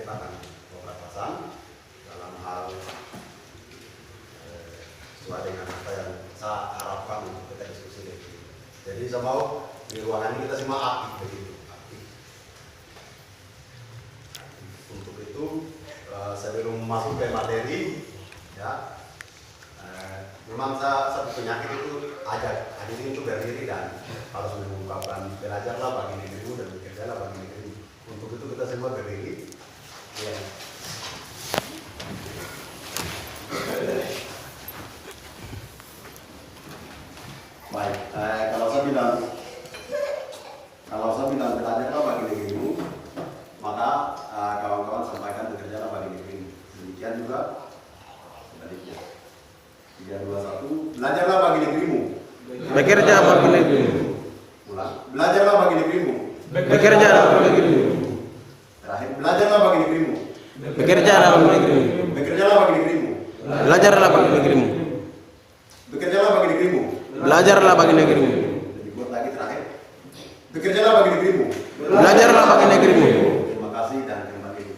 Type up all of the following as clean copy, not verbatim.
kita akan pembatasan dalam hal sesuai dengan apa yang saya harapkan untuk kita diskusi lagi. Jadi saya mau di ruangan ini kita semua aktif begitu. Aktif. Untuk itu sebelum masuk ke materi, ya, memang satu penyakit itu ajak hadirin itu berdiri dan harus mengungkapkan belajarlah bagi negerimu dan bekerjalah bagi negerimu. Untuk itu kita semua berdiri. Ya. Baik, kalau saya bilang belajarlah bagi negerimu, maka kawan-kawan sampaikan bekerjalah bagi negerimu. Demikian juga sebaliknya. 3, 2, 1. Belajarlah bagi negerimu. Bekerja bagi negerimu. Ulang. Belajarlah bagi negerimu. Bekerja bagi negerimu. Terakhir, belajarlah bagi negerimu. Bekerja bagi negerimu. Bekerjalah bagi negerimu. Belajarlah bagi negerimu. Bekerjalah bagi negerimu. Belajarlah bagi negerimu. Dibuat lagi terakhir. Bekerjalah bagi negerimu. Belajarlah bagi negerimu. Terima kasih dan terima kasih.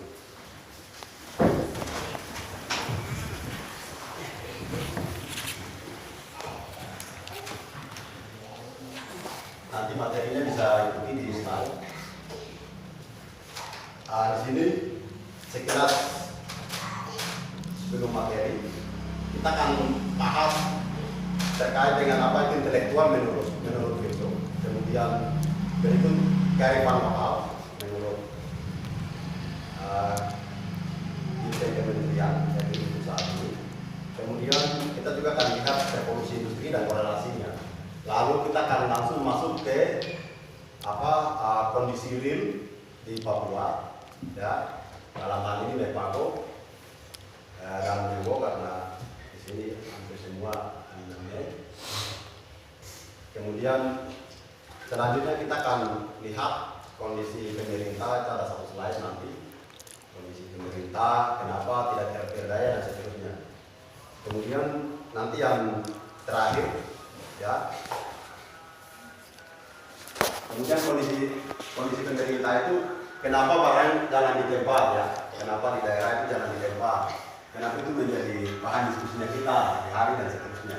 Nanti materinya bisa ikuti di slide. Di sini sekilas sebelum materi kita akan bahas terkait dengan apa itu intelektual menurut Vito. Kemudian berikut kearifan lokal menurut Dirjen Kementerian yaitu itu saat ini. Kemudian kita juga akan lihat revolusi industri dan korelasinya. Lalu kita akan langsung masuk ke kondisi real di Papua, ya, dalam hal ini Lepago dan Mebo karena di sini hampir semua dinamanya. Kemudian selanjutnya kita akan lihat kondisi pemerintah, itu ada satu slide nanti. Kondisi pemerintah, kenapa tidak terperdaya dan seterusnya. Kemudian nanti yang terakhir, ya. Kemudian kondisi pemerintah itu kenapa barang jangan ditembak, ya. Kenapa di daerah itu jangan ditembak. Kenapa itu menjadi bahan diskusinya kita di hari dan seterusnya.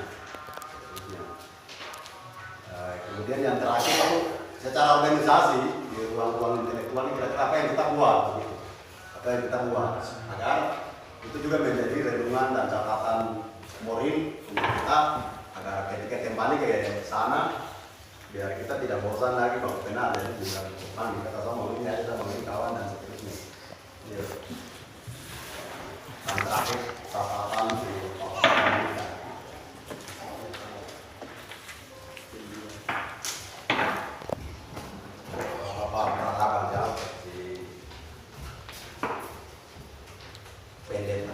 Kemudian yang terakhir itu secara organisasi di ruang-ruang intelektual ini kira-kira apa yang kita buat, begitu. Apa yang kita buat agar itu juga menjadi renungan dan catatan moral untuk kita agar ketika kembali ke sana biar kita tidak bosan lagi bahwa benar ada di bulan kata sama ini ada sama ini kawan dan seterusnya. Ya. Dan terakhir catatan di peradaban ya seperti pendek.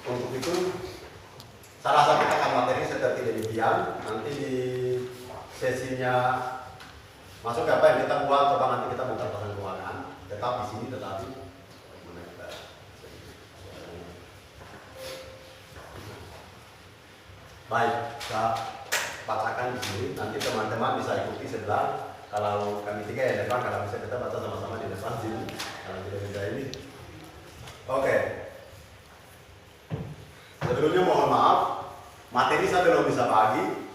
Untuk itu saya rasa kita akan materi seperti demikian. Nanti di sesinya masuk apa yang kita buat, coba nanti kita buka pasang keuangan. Tetap di sini, tetapi baik, saya bacakan di sini. Nanti teman-teman bisa ikuti sebelah. Kalau kami tiga ya depan, kalau bisa kita baca sama-sama di depan sini. Kalau tidak bisa ini. Oke. Sebelumnya mohon maaf, materi saya belum bisa bagi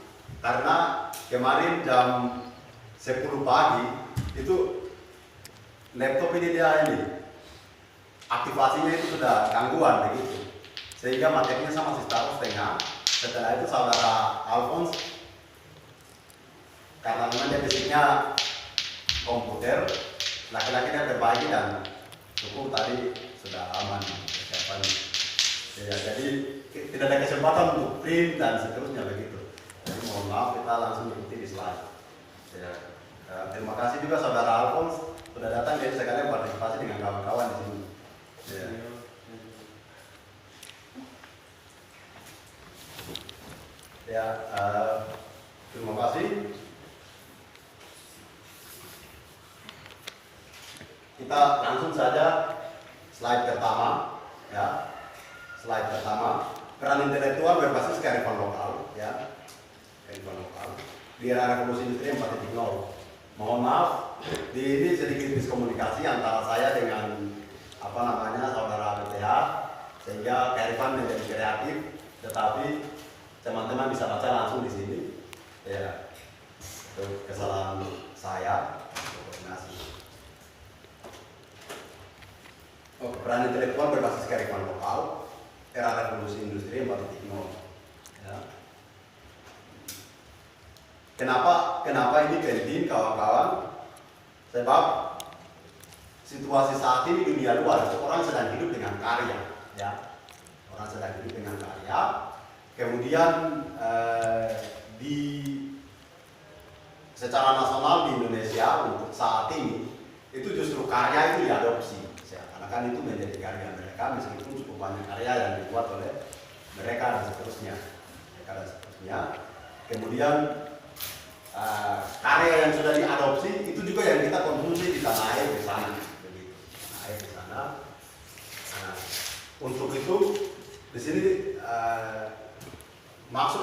karena kemarin jam 10 pagi itu laptop ini dia ini aktivasinya itu sudah gangguan begitu, sehingga materinya saya masih taruh setengah. Setelah itu saudara Alphonse karena memang dia basicnya komputer, laki-lakinya berbagi dan cukup tadi sudah aman persiapannya. Ya, jadi tidak ada kesempatan untuk print dan seterusnya begitu. Jadi mohon maaf kita langsung ikuti di slide. Ya, terima kasih juga saudara Alphonse sudah datang jadi sekalian partisipasi dengan kawan-kawan di sini. Ya. Ya, terima kasih. Kita langsung saja slide pertama, ya. Slide pertama, peran intelektual berbasis kearifan lokal, ya. Kearifan lokal. Di era revolusi industri 4.0. Mohon maaf, di ini sedikit miskomunikasi antara saya dengan saudara BTH, sehingga kearifan menjadi kreatif, tetapi teman-teman bisa baca langsung di sini. Ya, itu kesalahan saya koordinasi. Peran intelektual berbasis kearifan lokal, era revolusi industri 4.0. Ya. Kenapa ini penting, kawan-kawan? Sebab situasi saat ini dunia luar, orang sedang hidup dengan karya, ya. Orang sedang hidup dengan karya. Kemudian secara nasional di Indonesia untuk saat ini itu justru karya itu diadopsi, karena kan itu menjadi karya mereka, meskipun cukup banyak karya yang dibuat oleh mereka dan seterusnya. Kemudian karya yang sudah diadopsi itu juga yang kita konsumsi di tanah air di sana, begitu. Tanah air di sana. Untuk itu di sini maksud